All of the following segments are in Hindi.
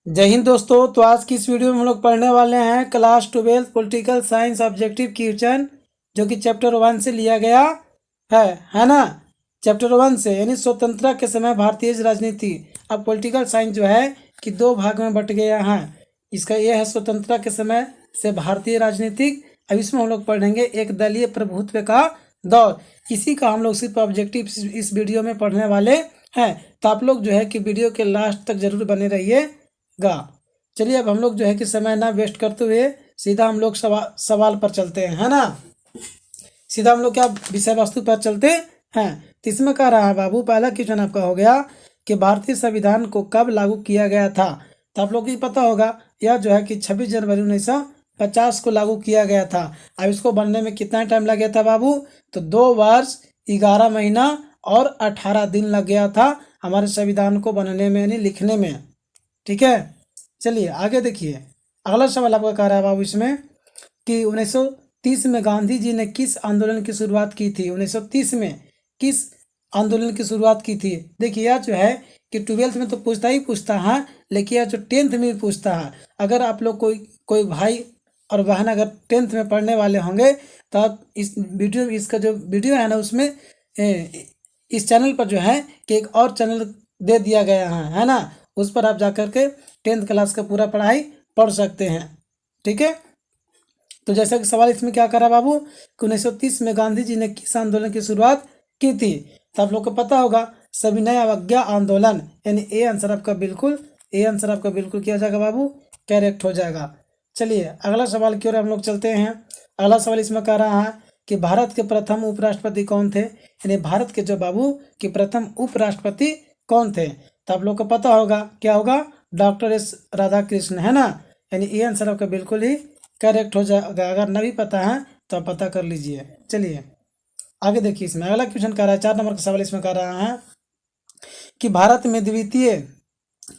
जय हिंद दोस्तों। तो आज की इस वीडियो में हम लोग पढ़ने वाले हैं class 12 political science objective question, जो कि चैप्टर 1 से लिया गया है ना। चैप्टर 1 से यानी स्वतंत्रता के समय भारतीय राजनीति। अब पॉलिटिकल साइंस जो है कि दो भाग में बट गया है। इसका यह है स्वतंत्रता के समय से भारतीय राजनीतिक। अब इसमें हम लोग पढ़ेंगे एक दलीय प्रभुत्व का दौर। इसी का हम लोग सिर्फ ऑब्जेक्टिव इस वीडियो में पढ़ने वाले हैं। तो आप लोग जो है कि वीडियो के लास्ट तक जरूर बने रहिएगा। चलिए अब हम लोग जो है कि समय ना वेस्ट करते हुए सीधा हम लोग सवाल पर चलते हैं, है ना। सीधा हम लोग क्या विषय वस्तु पर चलते हैं। तो इसमें कह रहा है बाबू, पहला क्वेश्चन आपका हो गया कि भारतीय संविधान को कब लागू किया गया था। तो आप लोग को पता होगा यह जो है कि 26 जनवरी 1950 को लागू किया गया था। अब इसको बनने में कितना टाइम लग गया था बाबू? तो 2 वर्ष 11 महीना और 18 दिन लग गया था हमारे संविधान को बनने में यानी लिखने में। ठीक है, चलिए आगे देखिए। अगला सवाल आपका कह रहा है बाबू इसमें कि 1930 में गांधी जी ने किस आंदोलन की शुरुआत की थी। 1930 में किस आंदोलन की शुरुआत की थी? देखिए यह जो है कि 12th में तो पूछता है, लेकिन यह जो 10th में भी पूछता है। अगर आप लोग कोई भाई और बहन अगर 10th में पढ़ने वाले होंगे तो आप इसका जो वीडियो है ना, उसमें इस चैनल पर जो है कि एक और चैनल दे दिया गया है ना, उस पर आप जाकर के 10th क्लास का पूरा पढ़ाई पढ़ सकते हैं। ठीक है, तो जैसा कि सवाल इसमें क्या करा बाबू कि 1930 में गांधी जी ने किस आंदोलन की शुरुआत की थी। तो आप लोग को पता होगा सविनय अवज्ञा आंदोलन, यानी ए आंसर आपका बिल्कुल किया जाएगा बाबू, करेक्ट हो जाएगा। चलिए अगला सवाल की ओर हम लोग चलते हैं। अगला सवाल इसमें कह रहा है कि भारत के प्रथम उपराष्ट्रपति कौन थे। यानी भारत के जो बाबू कि प्रथम उपराष्ट्रपति कौन थे। तो आप लोग को पता होगा क्या होगा, डॉक्टर एस राधाकृष्ण, है ना। यानी ये आंसर आपका बिल्कुल ही करेक्ट हो जाएगा। अगर नहीं पता है तो आप पता कर लीजिए। चलिए आगे देखिए। इसमें अगला क्वेश्चन कह रहा है, 4 नंबर का सवाल इसमें कह रहा है कि भारत में द्वितीय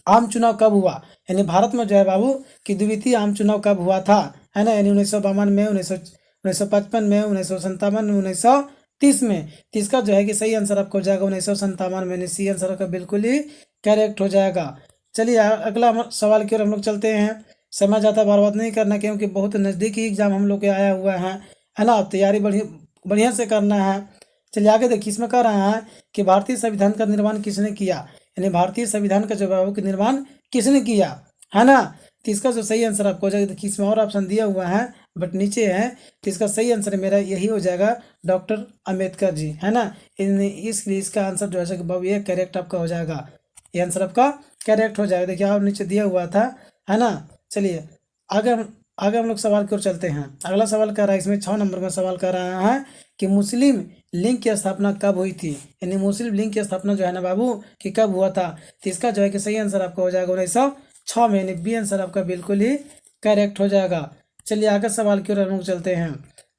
आम चुनाव कब हुआ। यानी भारत में जो है बाबू कि द्वितीय आम चुनाव कब हुआ था, है ना। यानी 1952 में, 1955 में, 1957 में, 1930 में। तो इसका जो है कि सही आंसर आपको हो जाएगा 1957 में। सी आंसर आपका बिल्कुल ही करेक्ट हो जाएगा। चलिए अगला सवाल की ओर हम लोग चलते हैं। समय ज़्यादा बर्बाद नहीं करना, क्योंकि बहुत नज़दीकी एग्जाम हम लोग के आया हुआ है ना। तैयारी बढ़िया से करना है। चलिए आगे देखिए। इसमें कह रहा है कि भारतीय संविधान का निर्माण किसने किया। यानी भारतीय संविधान का जो बाबू का निर्माण किसने किया, है ना। तो इसका जो सही आंसर आपको हो जाएगा, देखिए इसमें और ऑप्शन दिया हुआ है बट नीचे है। तो इसका सही आंसर मेरा यही हो जाएगा, डॉक्टर अम्बेडकर जी, है ना। इसलिए इसका आंसर जो है बाबू ये करेक्ट आपका हो जाएगा। ये आंसर आपका करेक्ट हो जाएगा। देखिए और नीचे दिया हुआ था, है ना। चलिए आगे हम लोग सवाल की ओर चलते हैं। अगला सवाल कर रहा है इसमें 6 नंबर में सवाल कर रहा है कि मुस्लिम लीग की स्थापना कब हुई थी। यानी मुस्लिम लीग की स्थापना जो है ना बाबू कि कब हुआ था। तो इसका जो है कि सही आंसर आपका हो जाएगा 1906 में। यानी बी आंसर आपका बिल्कुल ही करेक्ट हो जाएगा। चलिए आगे सवाल की ओर हम लोग चलते हैं।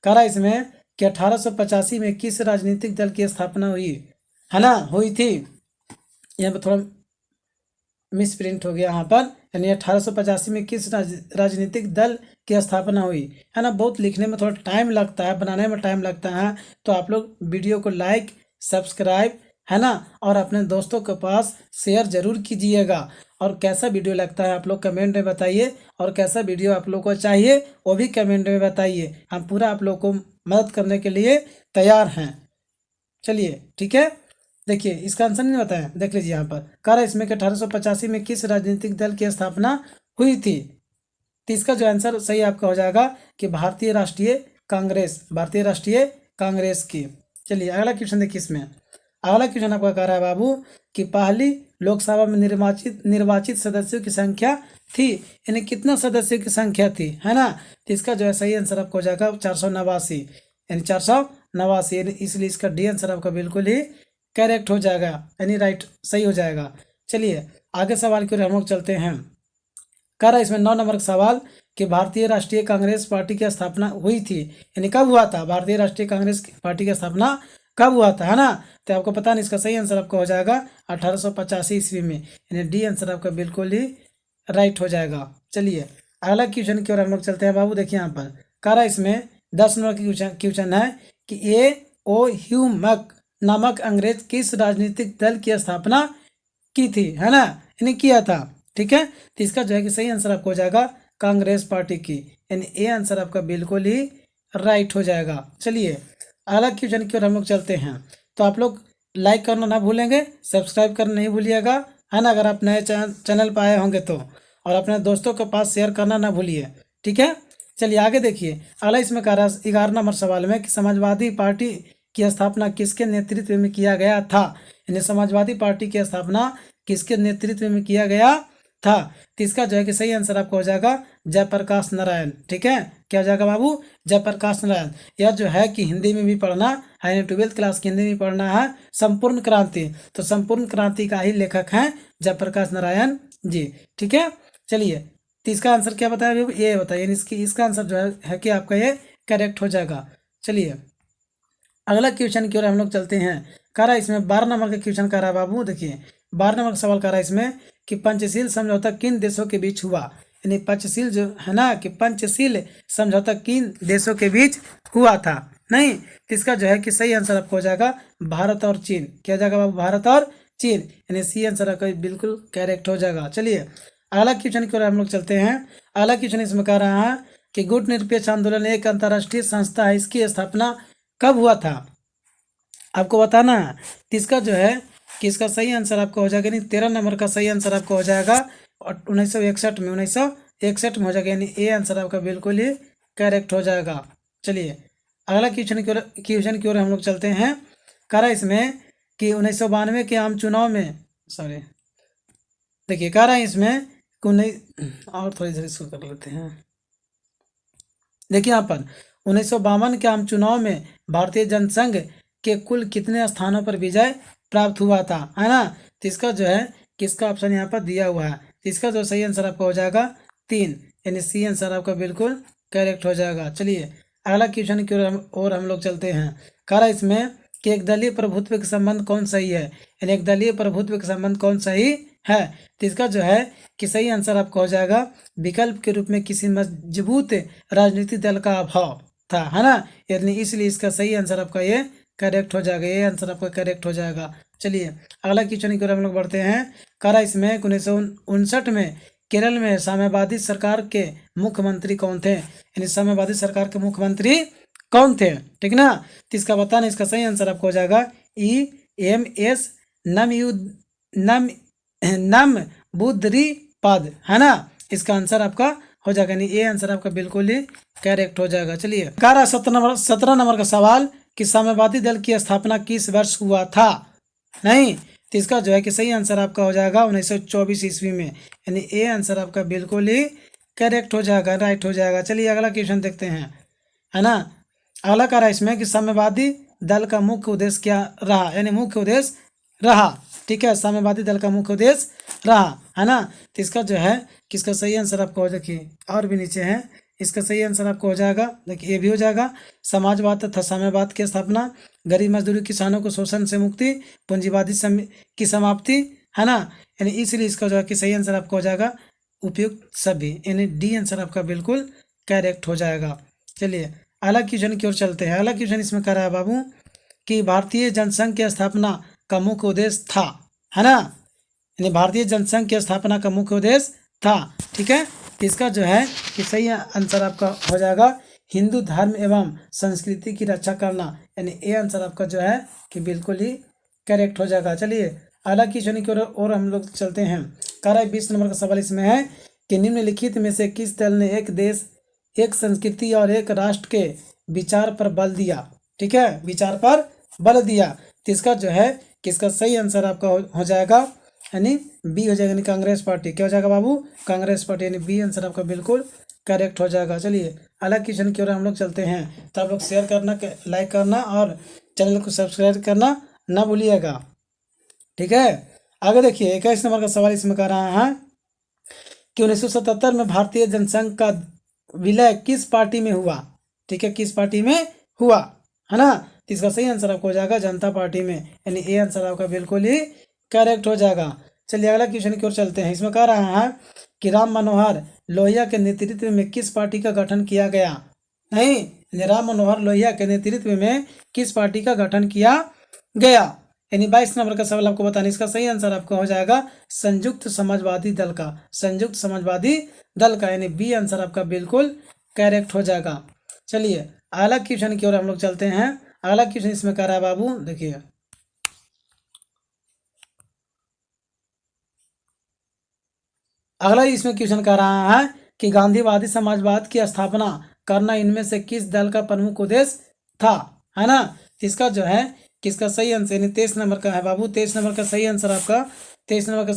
कह रहा है इसमें कि 1885 में किस राजनीतिक दल की स्थापना हुई, है ना, हुई थी। यहाँ पर थोड़ा मिस प्रिंट हो गया यहाँ पर। यानी 1885 में किस राजनीतिक दल की स्थापना हुई, है ना। बहुत लिखने में थोड़ा टाइम लगता है, बनाने में टाइम लगता है। तो आप लोग वीडियो को लाइक सब्सक्राइब, है ना, और अपने दोस्तों के पास शेयर जरूर कीजिएगा। और कैसा वीडियो लगता है आप लोग कमेंट में बताइए, और कैसा वीडियो आप लोग को चाहिए वो भी कमेंट में बताइए। हम पूरा आप लोग को मदद करने के लिए तैयार हैं। चलिए ठीक है, देखिए इसका आंसर नहीं बताया, देख लीजिए यहाँ पर। कह रहा है इसमें कि 1885 में किस राजनीतिक दल की स्थापना हुई थी। तो इसका जो आंसर सही आपका हो जाएगा कि भारतीय राष्ट्रीय कांग्रेस की। चलिए अगला क्वेश्चन देखिए। इसमें अगला क्वेश्चन आपका कह रहा है बाबू कि पहली लोकसभा में निर्वाचित सदस्यों की संख्या थी। यानी कितना सदस्यों की संख्या थी, है ना। तो इसका जो है सही आंसर आपको हो जाएगा 489, यानी 489। इसलिए इसका डी आंसर आपका बिल्कुल ही करेक्ट हो जाएगा, यानी राइट सही हो जाएगा। चलिए आगे सवाल की ओर हम लोग चलते हैं। कह रहा है इसमें 9 नंबर का सवाल कि भारतीय राष्ट्रीय कांग्रेस पार्टी की स्थापना हुई थी। यानी कब हुआ था, भारतीय राष्ट्रीय कांग्रेस पार्टी की स्थापना कब हुआ था, है ना। तो आपको पता नहीं, इसका सही आंसर आपको हो जाएगा 1885 ईस्वी में। यानी डी आंसर आपका बिल्कुल ही राइट हो जाएगा। चलिए अगला क्वेश्चन की ओर हम लोग चलते हैं बाबू। देखिए यहाँ पर कह रहा है इसमें 10 नंबर की क्वेश्चन है कि A.O. ह्यूम नामक अंग्रेज किस राजनीतिक दल की स्थापना की थी, है ना, यानी किया था। ठीक है, तो इसका जो है कि सही आंसर आपको हो जाएगा कांग्रेस पार्टी की, यानी ए आंसर आपका बिल्कुल ही राइट हो जाएगा। चलिए अगला क्वेश्चन की ओर हम लोग चलते हैं। तो आप लोग लाइक करना ना भूलेंगे, सब्सक्राइब करना नहीं भूलिएगा, है ना, अगर आप नए चैनल पर आए होंगे तो, और अपने दोस्तों के पास शेयर करना ना भूलिए, ठीक है। चलिए आगे देखिए, अगला इसमें कह रहा है 11 नंबर सवाल में कि समाजवादी पार्टी की स्थापना किसके नेतृत्व में किया गया था, यानी समाजवादी पार्टी की स्थापना किसके नेतृत्व में किया गया था। तो इसका जो है कि सही आंसर आपको हो जाएगा जयप्रकाश नारायण, ठीक है, क्या हो जाएगा बाबू, जयप्रकाश नारायण। यह जो है कि हिंदी में भी पढ़ना है, 12वीं क्लास की हिंदी में पढ़ना है, संपूर्ण क्रांति, तो संपूर्ण क्रांति का ही लेखक है जयप्रकाश नारायण जी, ठीक है। चलिए तो इसका आंसर क्या बताया, ये बताइए, इसका आंसर जो है कि आपका ये करेक्ट हो जाएगा। चलिए अगला क्वेश्चन की ओर हम लोग चलते हैं। कह रहा है इसमें 12 नंबर का क्वेश्चन कह रहा है बाबू, देखिए 12 नंबर का सवाल कह रहा है इसमें कि पंचशील समझौता किन देशों के बीच हुआ, यानी पंचशील जो है ना, कि पंचशील समझौता किन देशों के बीच हुआ था। नहीं, तो इसका जो है कि सही आंसर आपको हो जाएगा भारत और चीन, क्या हो जाएगा बाबू, भारत और चीन, यानी सी आंसर आपका बिल्कुल करेक्ट हो जाएगा। चलिए अगला क्वेश्चन की ओर हम लोग चलते हैं। अगला क्वेश्चन इसमें कह रहा है कि गुट निरपेक्ष आंदोलन एक अंतर्राष्ट्रीय संस्था है, इसकी स्थापना कब हुआ था, आपको बताना है। तो इसका जो है कि इसका सही आंसर आपको हो जाएगा, यानी 13 नंबर का सही आंसर आपको हो जाएगा और 1961 में, 1961 में हो जाएगा, यानी ए आंसर आपका बिल्कुल ही करेक्ट हो जाएगा। चलिए अगला क्वेश्चन की ओर हम लोग चलते हैं। कह रहा है इसमें कि 1992 के आम चुनाव में, सॉरी देखिए कह रहा है इसमें और थोड़ी देर इसको कर लेते हैं। देखिए यहाँ पर 1952 के आम चुनाव में भारतीय जनसंघ के कुल कितने स्थानों पर विजय प्राप्त हुआ था, है ना। तो इसका जो है किसका ऑप्शन यहाँ पर दिया हुआ है, तो इसका जो सही आंसर आपका हो जाएगा 3, यानी सी आंसर आपका बिल्कुल करेक्ट हो जाएगा। चलिए अगला क्वेश्चन की ओर हम लोग चलते हैं। कह रहा है इसमें कि एक दलीय प्रभुत्व के संबंध कौन सही है, यानी एक दलीय प्रभुत्व के संबंध कौन सही है। तो इसका जो है कि सही आंसर आपका हो जाएगा विकल्प के रूप में किसी मजबूत राजनीतिक दल का अभाव था, है ना, यानी इसलिए इसका सही आंसर आपका ये करेक्ट हो जाएगा, ये आंसर आपका करेक्ट हो जाएगा। चलिए अगला क्वेश्चन की ओर हम लोग बढ़ते हैं। कह रहा है इसमें 1959 में केरल में साम्यवादी सरकार के मुख्यमंत्री कौन थे, यानी साम्यवादी सरकार के मुख्यमंत्री कौन थे, ठीक ना। तो इसका बताना, इसका सही आंसर आपको हो जाएगा EMS नमबुद्रीपद, है ना, इसका आंसर आपका हो जाएगा, नहीं ये आंसर आपका बिल्कुल ही करेक्ट हो जाएगा। चलिए 17 नंबर का सवाल कि साम्यवादी दल की स्थापना किस वर्ष हुआ था। नहीं, तो इसका जो है कि सही आंसर आपका हो जाएगा 1924 ईस्वी में, यानी ए आंसर आपका बिल्कुल ही करेक्ट हो जाएगा, राइट हो जाएगा। चलिए अगला क्वेश्चन देखते हैं, है ना। अगला कह रहा है इसमें कि साम्यवादी दल का मुख्य उद्देश्य क्या रहा, यानी मुख्य उद्देश्य रहा, ठीक है, साम्यवादी दल का मुख्य उद्देश्य रहा, है ना। तो इसका जो है कि इसका सही आंसर आपको हो, देखिए और भी नीचे है, इसका सही आंसर आपको हो जाएगा, देखिए ये भी हो जाएगा समाजवाद तथा साम्यवाद की स्थापना, गरीब मजदूरी किसानों को शोषण से मुक्ति, पूंजीवादी की समाप्ति, है ना, यानी इसलिए इसका जो है कि सही आंसर आपको हो जाएगा उपयुक्त सभी, यानी डी आंसर आपका बिल्कुल करेक्ट हो जाएगा। चलिए अगला क्वेश्चन की ओर चलते हैं। अगला क्वेश्चन इसमें कह रहा है बाबू कि भारतीय जनसंघ की स्थापना का मुख्य उद्देश्य था, है ना, यानी भारतीय जनसंघ की स्थापना का मुख्य उद्देश्य था, ठीक है। तो इसका जो है कि सही आंसर आपका हो जाएगा हिंदू धर्म एवं संस्कृति की रक्षा करना, यानी ए आंसर आपका जो है कि बिल्कुल ही करेक्ट हो जाएगा। चलिए अगला क्वेश्चन की ओर हम लोग चलते हैं। कह रहा है 20 नंबर का सवाल इसमें है कि निम्नलिखित में से किस दल ने एक देश एक संस्कृति और एक राष्ट्र के विचार पर बल दिया, ठीक है, विचार पर बल दिया। तो इसका जो है कि इसका सही आंसर आपका हो जाएगा, यानी बी हो जाएगा, यानी कांग्रेस पार्टी, क्या हो जाएगा बाबू, कांग्रेस पार्टी, यानी बी आंसर आपका बिल्कुल करेक्ट हो जाएगा। चलिए अगला क्वेश्चन की ओर हम लोग चलते हैं। तो आप लोग शेयर करना, लाइक करना और चैनल को सब्सक्राइब करना ना भूलिएगा, ठीक है। आगे देखिए 21 नंबर का सवाल इसमें कह रहा है कि 1977 में भारतीय जनसंघ का विलय किस पार्टी में हुआ, ठीक है, किस पार्टी में हुआ, है ना। तो इसका सही आंसर आपको हो जाएगा जनता पार्टी में, यानी ए आंसर आपका बिल्कुल ही करेक्ट हो जाएगा। चलिए अगला क्वेश्चन की ओर चलते हैं। इसमें कह रहा है कि राम मनोहर लोहिया के नेतृत्व में किस पार्टी का गठन किया गया। नहीं, राम मनोहर लोहिया के नेतृत्व में किस पार्टी का गठन किया गया। यानी 22 नंबर का सवाल आपको बताना, इसका सही आंसर आपका हो जाएगा संयुक्त समाजवादी दल का, संयुक्त समाजवादी दल का, यानी बी आंसर आपका बिल्कुल करेक्ट हो जाएगा। चलिए अगला क्वेश्चन की ओर हम लोग चलते हैं। अगला क्वेश्चन इसमें कह रहा है बाबू, देखिए अगला इसमें क्वेश्चन कह रहा है कि गांधीवादी समाजवाद की स्थापना करना इनमें से किस दल का प्रमुख उद्देश्य था, है ना। तो इसका जो है किसका सही आंसर, यानी 23 नंबर का है बाबू, 23 नंबर का सही आंसर आपका, 23 नंबर का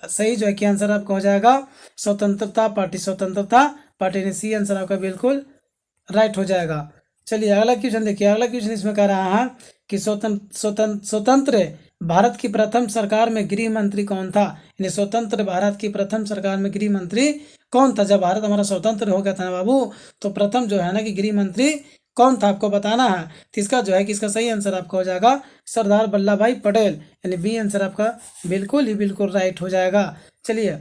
सही जो है कि आंसर आपका हो जाएगा स्वतंत्रता पार्टी, स्वतंत्रता पार्टी, यानी सी आंसर आपका बिल्कुल राइट हो जाएगा। चलिए अगला क्वेश्चन देखिए। अगला क्वेश्चन इसमें कह रहा है कि स्वतंत्र भारत की प्रथम सरकार में गृह मंत्री कौन था, यानी स्वतंत्र भारत की प्रथम सरकार में गृह मंत्री कौन था। जब भारत हमारा स्वतंत्र हो गया था ना बाबू, तो प्रथम जो है ना कि गृह मंत्री कौन था आपको बताना है। तो इसका जो है कि इसका सही आंसर आपका हो जाएगा सरदार वल्लभ भाई पटेल, यानी बी आंसर आपका बिल्कुल ही बिल्कुल राइट हो जाएगा। चलिए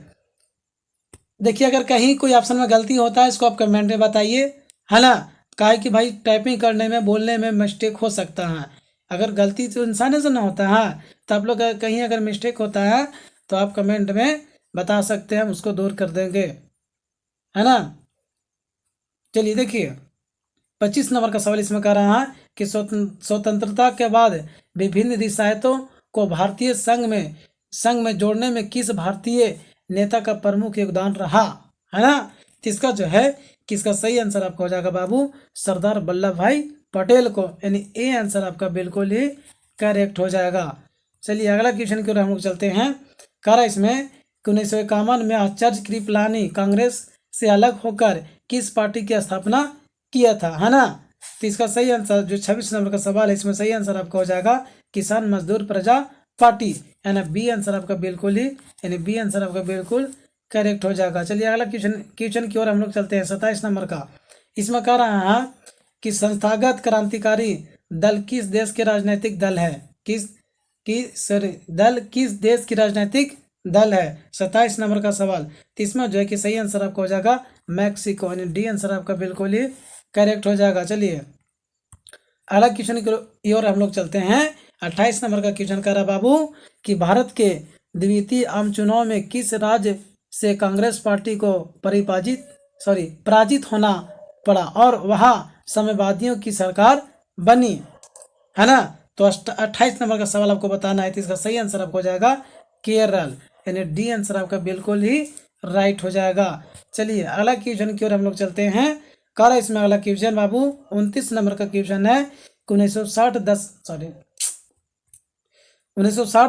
देखिए अगर कहीं कोई ऑप्शन में गलती होता है इसको आप कमेंट में बताइए, है ना। काहे कि भाई टाइपिंग करने में बोलने में मिस्टेक हो सकता है, अगर गलती तो इंसान से ना होता है, तो आप लोग कहीं अगर मिस्टेक होता है तो आप कमेंट में बता सकते हैं, हम उसको दूर कर देंगे, है ना। चलिए देखिए 25 नंबर का सवाल इसमें कह रहा है कि स्वतंत्रता के बाद विभिन्न रियासतों को भारतीय संघ में जोड़ने में किस भारतीय नेता का प्रमुख योगदान रहा, है ना। तो इसका जो है किसका सही आंसर आपका हो जाएगा बाबू सरदार वल्लभ भाई पटेल को, यानी ए आंसर आपका बिल्कुल ही करेक्ट हो जाएगा। चलिए अगला क्वेश्चन की ओर हम लोग चलते हैं। कह रहा है इसमें 1951 में आचार्य कृपलानी कांग्रेस से अलग होकर किस पार्टी की स्थापना किया था, है ना। तो इसका सही आंसर जो 26 नंबर का सवाल है इसमें सही आंसर आपका हो जाएगा किसान मजदूर प्रजा पार्टी, यानी बी आंसर आपका बिल्कुल ही, यानी बी आंसर आपका बिल्कुल करेक्ट हो जाएगा। चलिए अगला क्वेश्चन की ओर हम लोग चलते हैं 27 नंबर का। इसमें कह रहा है कि संस्थागत क्रांतिकारी दल किस देश के राजनीतिक दल है, किस देश की राजनीतिक दल है। 27 नंबर का सवाल। तो इसमें जो है कि सही आंसर आपका हो जाएगा मैक्सिको, यानी डी आंसर आपका बिल्कुल ही करेक्ट हो जाएगा। चलिए अगला क्वेश्चन की ओर हम लोग चलते हैं। 28 नंबर का क्वेश्चन कह रहा बाबू कि भारत के द्वितीय आम चुनाव में किस राज्य से कांग्रेस पार्टी को पराजित होना पड़ा और वहां साम्यवादियों की सरकार बनी, है ना। तो 28 नंबर का सवाल आपको बताना है, तो इसका सही आंसर आपको हो जाएगा केरल, यानी डी आंसर आपका बिल्कुल ही राइट हो जाएगा। चलिए अगला क्वेश्चन की ओर हम लोग चलते हैं। कह रहा इसमें अगला क्वेश्चन बाबू 29 नंबर का क्वेश्चन है कि 1960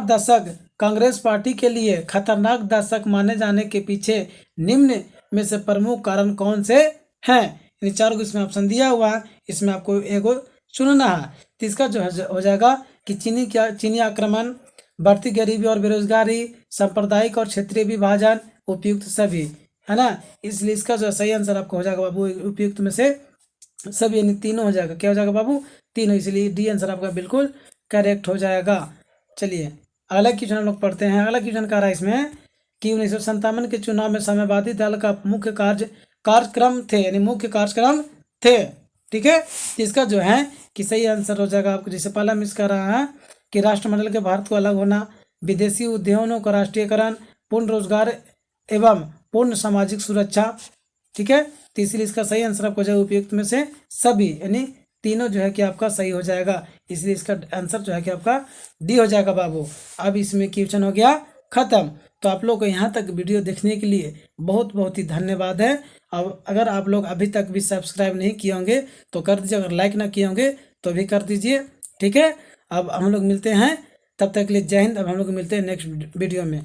दशक कांग्रेस पार्टी के लिए खतरनाक दशक माने जाने के पीछे निम्न में से प्रमुख कारण कौन से हैं। इन चार को इसमें ऑप्शन दिया हुआ है, इसमें आपको एगो चुनना है। तो इसका जो है हो जाएगा कि चीनी आक्रमण, बढ़ती गरीबी और बेरोजगारी, सांप्रदायिक और क्षेत्रीय विभाजन, उपयुक्त सभी, है ना। इसलिए इसका जो सही आंसर आपको हो जाएगा बाबू उपयुक्त में से सभी, यानी तीनों हो जाएगा। क्या हो जाएगा बाबू तीनों, इसलिए डी आंसर आपका बिल्कुल करेक्ट हो जाएगा। चलिए अगला क्वेश्चन हम लोग पढ़ते हैं। अगला क्वेश्चन कह रहा है इसमें कि 1957 के चुनाव में साम्यवादी दल का मुख्य कार्यक्रम थे, यानी मुख्य कार्यक्रम थे, ठीक है। इसका जो है कि सही आंसर हो जाएगा आपको, जैसे पहला मिस कर रहा है कि राष्ट्रमंडल के भारत को अलग होना, विदेशी उद्योगों का राष्ट्रीयकरण, पूर्ण रोजगार एवं पूर्ण सामाजिक सुरक्षा, ठीक है। तो इसलिए इसका सही आंसर आपको हो जाएगा उपयुक्त में से सभी, यानी तीनों जो है कि आपका सही हो जाएगा, इसलिए इसका आंसर जो है कि आपका डी हो जाएगा बाबू। अब इसमें क्वेश्चन हो गया खत्म। तो आप लोग को यहाँ तक वीडियो देखने के लिए बहुत बहुत ही धन्यवाद है। अब अगर आप लोग अभी तक भी सब्सक्राइब नहीं किए होंगे तो कर दीजिए, अगर लाइक ना किए होंगे तो भी कर दीजिए, ठीक है। अब हम लोग मिलते हैं, तब तक के लिए जय हिंद। अब हम लोग मिलते हैं नेक्स्ट वीडियो में।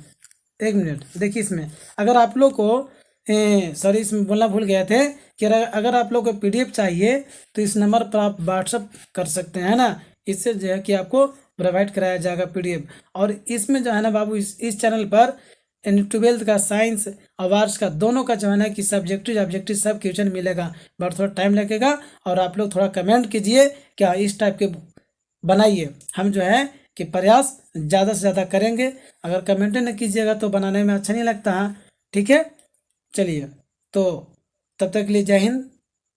एक मिनट देखिए इसमें अगर आप लोग को सॉरी इसमें बोलना भूल गए थे कि अगर आप लोग को PDF चाहिए तो इस नंबर पर आप व्हाट्सअप कर सकते हैं ना, इससे जो है कि आपको प्रोवाइड कराया जाएगा PDF। और इसमें जो है ना बाबू इस चैनल पर 12th का साइंस और आर्ट्स का दोनों का जो है ना कि सब्जेक्टिव ऑब्जेक्टिव सब क्वेश्चन मिलेगा, बट थोड़ा टाइम लगेगा। और आप लोग थोड़ा कमेंट कीजिए क्या इस टाइप के बनाइए, हम जो है कि प्रयास ज़्यादा से ज़्यादा करेंगे। अगर कमेंट नहीं कीजिएगा तो बनाने में अच्छा नहीं लगता है, ठीक है। चलिए तो तब तक के लिए जय हिंद।